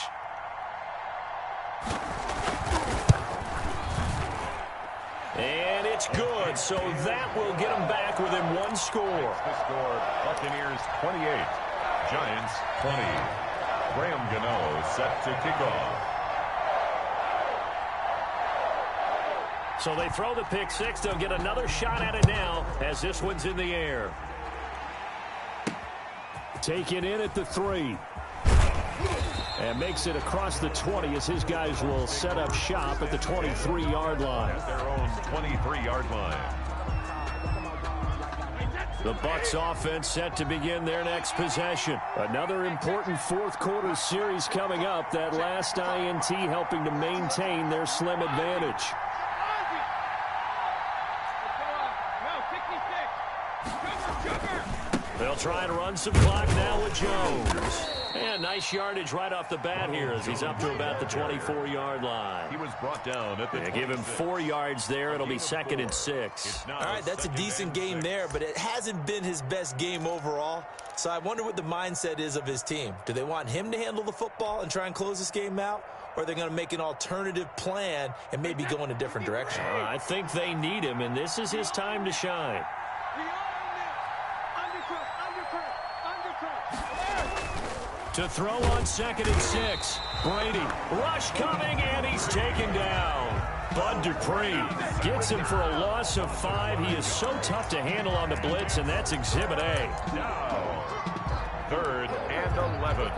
Speaker 3: And it's good, so that will get them back within 1 score.
Speaker 4: The score, Buccaneers 28, Giants 20. Graham Gano set to kick off.
Speaker 3: So they throw the pick 6. They'll get another shot at it now as this one's in the air.
Speaker 8: Taken in at the 3. And makes it across the 20 as his guys will set up shop at the 23-yard line.
Speaker 4: At their own 23-yard line.
Speaker 3: The Bucs offense set to begin their next possession.
Speaker 8: Another important 4th quarter series coming up. That last INT helping to maintain their slim advantage.
Speaker 3: They'll try and run some clock now with Jones. And nice yardage right off the bat here as he's up to about the 24-yard line.
Speaker 4: He was brought down at the
Speaker 3: They give him 4 yards there. It'll be 2nd and 6.
Speaker 5: All right, that's a decent game there, but it hasn't been his best game overall. So I wonder what the mindset is of his team. Do they want him to handle the football and try and close this game out? Or are they going to make an alternative plan and maybe go in a different direction?
Speaker 3: I think they need him, and this is his time to shine. To throw on 2nd and 6. Brady. Rush coming, and he's taken down. Bud Dupree gets him for a loss of 5. He is so tough to handle on the blitz, and that's Exhibit A.
Speaker 4: Now, 3rd and 11.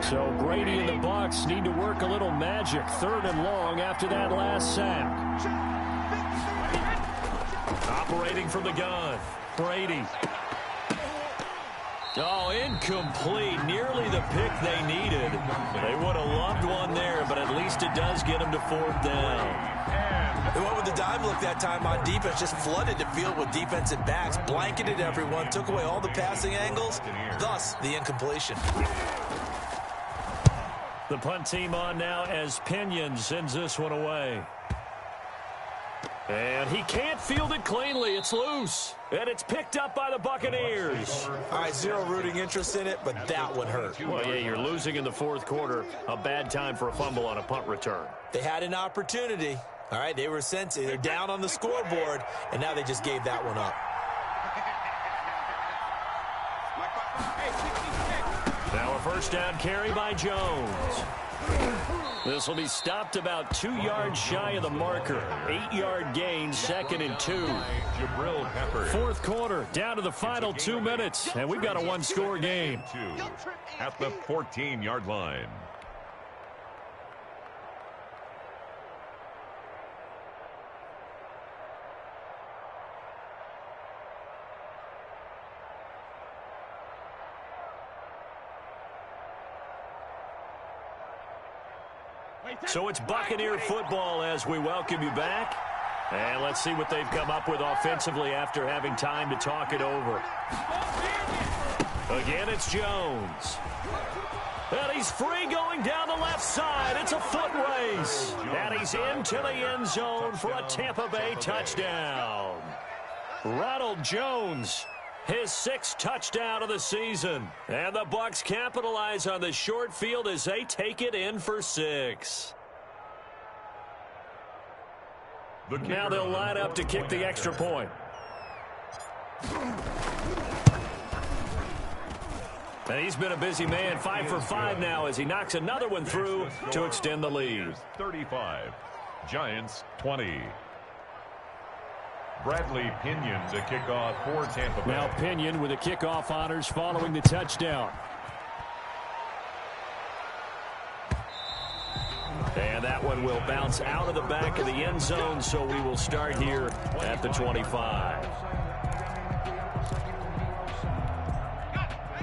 Speaker 8: So Brady and the Bucs need to work a little magic. 3rd and long after that last sack.
Speaker 3: Operating from the gun. Brady. Oh, incomplete. Nearly the pick they needed. They would have loved one there, but at least it does get them to 4th down.
Speaker 4: And
Speaker 5: They went with the dive look that time on defense, just flooded the field with defensive backs, blanketed everyone, took away all the passing angles, thus the incompletion.
Speaker 3: The punt team on now as Pinion sends this one away. And he can't field it cleanly. It's loose. And it's picked up by the Buccaneers.
Speaker 5: All right, zero rooting interest in it, but that one hurt.
Speaker 3: Well, yeah, you're losing in the fourth quarter. A bad time for a fumble on a punt return.
Speaker 5: They had an opportunity. All right, they were sensing. They're down on the scoreboard, and now they just gave that one up.
Speaker 3: Now a first down carry by Jones. This will be stopped about 2 yards shy of the marker. 8-yard gain, 2nd and 2. Fourth quarter, down to the final 2 minutes, and we've got a one-score game.
Speaker 4: At the 14-yard line.
Speaker 3: So it's Buccaneer football as we welcome you back. And let's see what they've come up with offensively after having time to talk it over. Again, it's Jones. And he's free going down the left side. It's a foot race. And he's into the end zone for a Tampa Bay touchdown. Ronald Jones, his 6th touchdown of the season. And the Bucs capitalize on the short field as they take it in for 6. Now they'll line up to kick the extra point. And he's been a busy man, 5 for 5 now as he knocks another one through to extend the lead.
Speaker 4: 35, Giants 20. Bradley Pinion to kick off for Tampa Bay.
Speaker 3: Now Pinion with the kickoff honors following the touchdown. And that one will bounce out of the back of the end zone, so we will start here at the 25.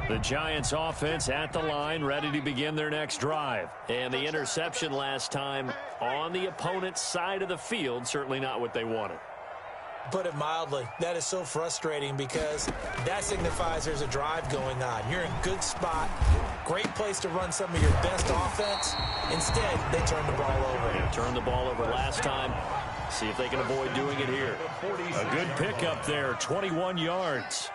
Speaker 3: The Giants offense at the line, ready to begin their next drive. And the interception last time on the opponent's side of the field, certainly not what they wanted.
Speaker 5: Put it mildly, that is so frustrating because that signifies there's a drive going on. You're in a good spot, great place to run some of your best offense. Instead, they turn the ball over.
Speaker 3: They turned the ball over last time. See if they can avoid doing it here. A good pickup there, 21 yards.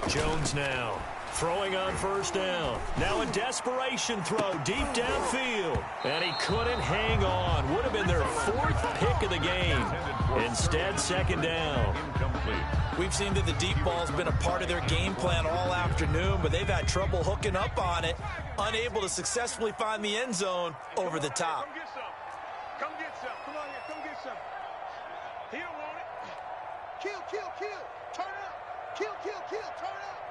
Speaker 3: Jones now throwing on first down. Now a desperation throw deep downfield. And he couldn't hang on. Would have been their 4th pick of the game. Instead, 2nd down.
Speaker 5: We've seen that the deep ball's been a part of their game plan all afternoon, but they've had trouble hooking up on it, unable to successfully find the end zone over the top.
Speaker 6: Come get some. Come get some. Come on here. Come get some. He don't want it. Kill, kill, kill. Turn it up. Kill, kill, kill. Turn it up.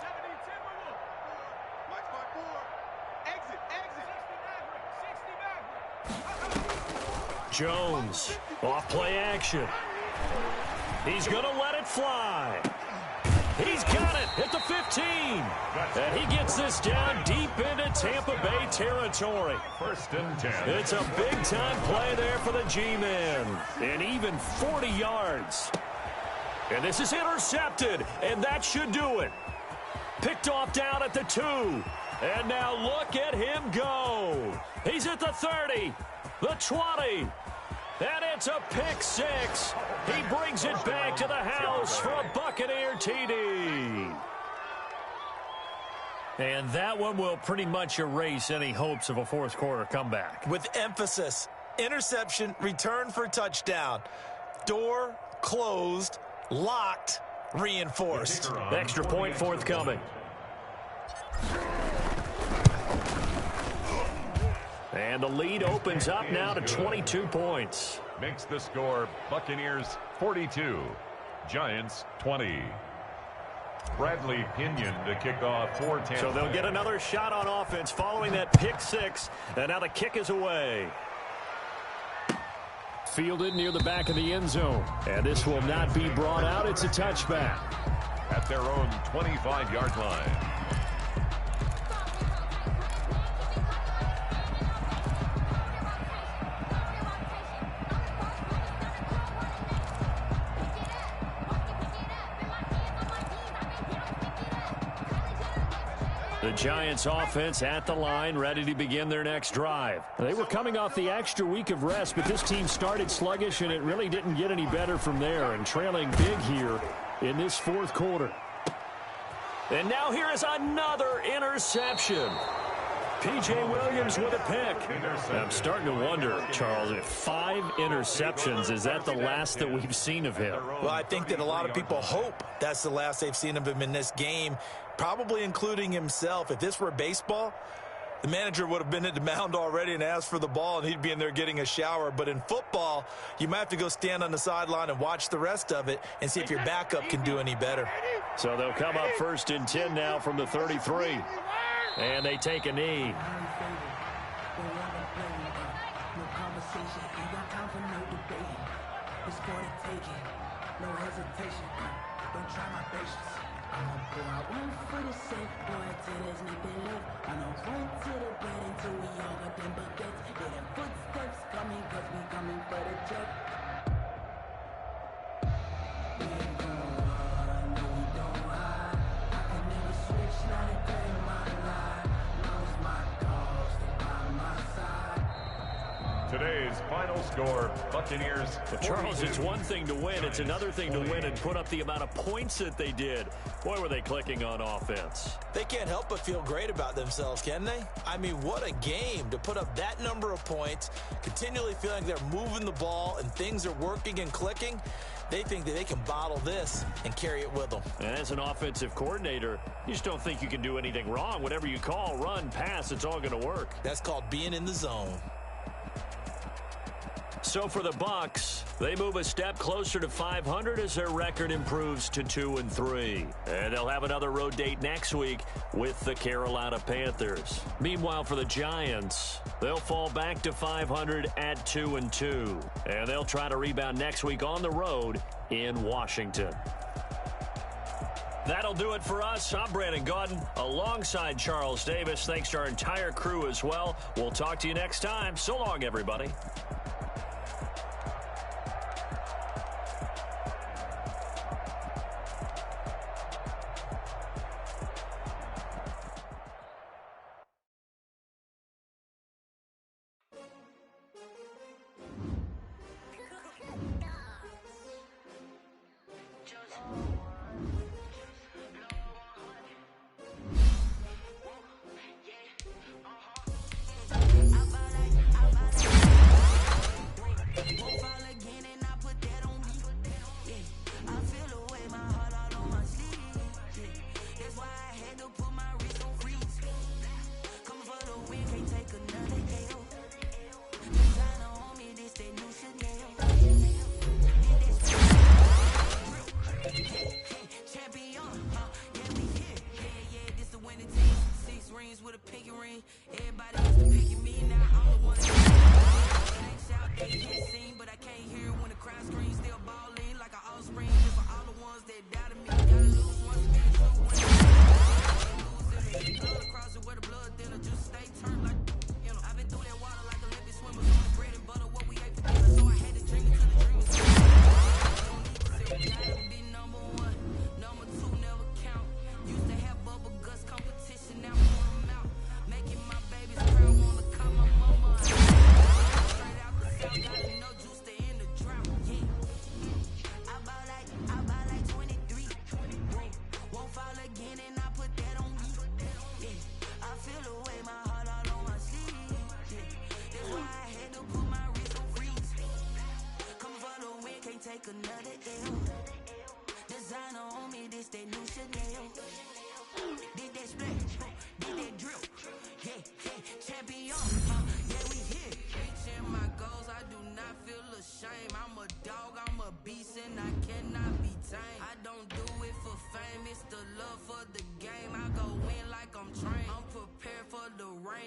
Speaker 6: 70-10 with him. Mike spot 4. Exit, exit. 60
Speaker 3: Jones off play action. He's going to let it fly. He's got it at the 15. And he gets this down deep into Tampa Bay territory.
Speaker 4: 1st and 10.
Speaker 3: It's a big-time play there for the G-men. And even 40 yards. And this is intercepted, and that should do it. Picked off down at the 2. And now look at him go. He's at the 30, the 20. And it's a pick 6. He brings it back to the house for a Buccaneer TD. And that one will pretty much erase any hopes of a fourth quarter comeback.
Speaker 5: With emphasis, interception, return for touchdown. Door closed, locked, reinforced.
Speaker 3: Extra point forthcoming. And the lead opens up now to 22 points.
Speaker 4: Makes the score Buccaneers 42, Giants 20. Bradley Pinion to kick off for Tampa.
Speaker 3: So they'll get another shot on offense following that pick 6. And now the kick is away. Fielded near the back of the end zone. And this will not be brought out. It's a touchback.
Speaker 4: At their own 25-yard line.
Speaker 3: The Giants offense at the line, ready to begin their next drive. They were coming off the extra week of rest, but this team started sluggish, and it really didn't get any better from there, and trailing big here in this fourth quarter. And now here is another interception. P.J. Williams with a pick. I'm starting to wonder, Charles, if 5 interceptions, is that the last that we've seen of him?
Speaker 5: Well, I think that a lot of people hope that's the last they've seen of him in this game, probably including himself. If this were baseball, the manager would have been at the mound already and asked for the ball, and he'd be in there getting a shower. But in football, you might have to go stand on the sideline and watch the rest of it and see if your backup can do any better.
Speaker 3: So they'll come up 1st and 10 now from the 33. And they take a knee.
Speaker 4: Today's final score, Buccaneers.
Speaker 3: Charles, it's one thing to win. It's another thing to win and put up the amount of points that they did. Boy, were they clicking on offense.
Speaker 5: They can't help but feel great about themselves, can they? I mean, what a game to put up that number of points, continually feeling they're moving the ball and things are working and clicking. They think that they can bottle this and carry it with them.
Speaker 3: And as an offensive coordinator, you just don't think you can do anything wrong. Whatever you call, run, pass, it's all going to work.
Speaker 5: That's called being in the zone.
Speaker 3: So for the Bucs, they move a step closer to 500 as their record improves to 2-3. And they'll have another road date next week with the Carolina Panthers. Meanwhile, for the Giants, they'll fall back to 500 at 2-2. And they'll try to rebound next week on the road in Washington. That'll do it for us. I'm Brandon Gaudin alongside Charles Davis. Thanks to our entire crew as well. We'll talk to you next time. So long, everybody.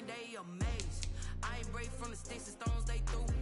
Speaker 1: They amazed. I ain't break from the sticks and stones they threw.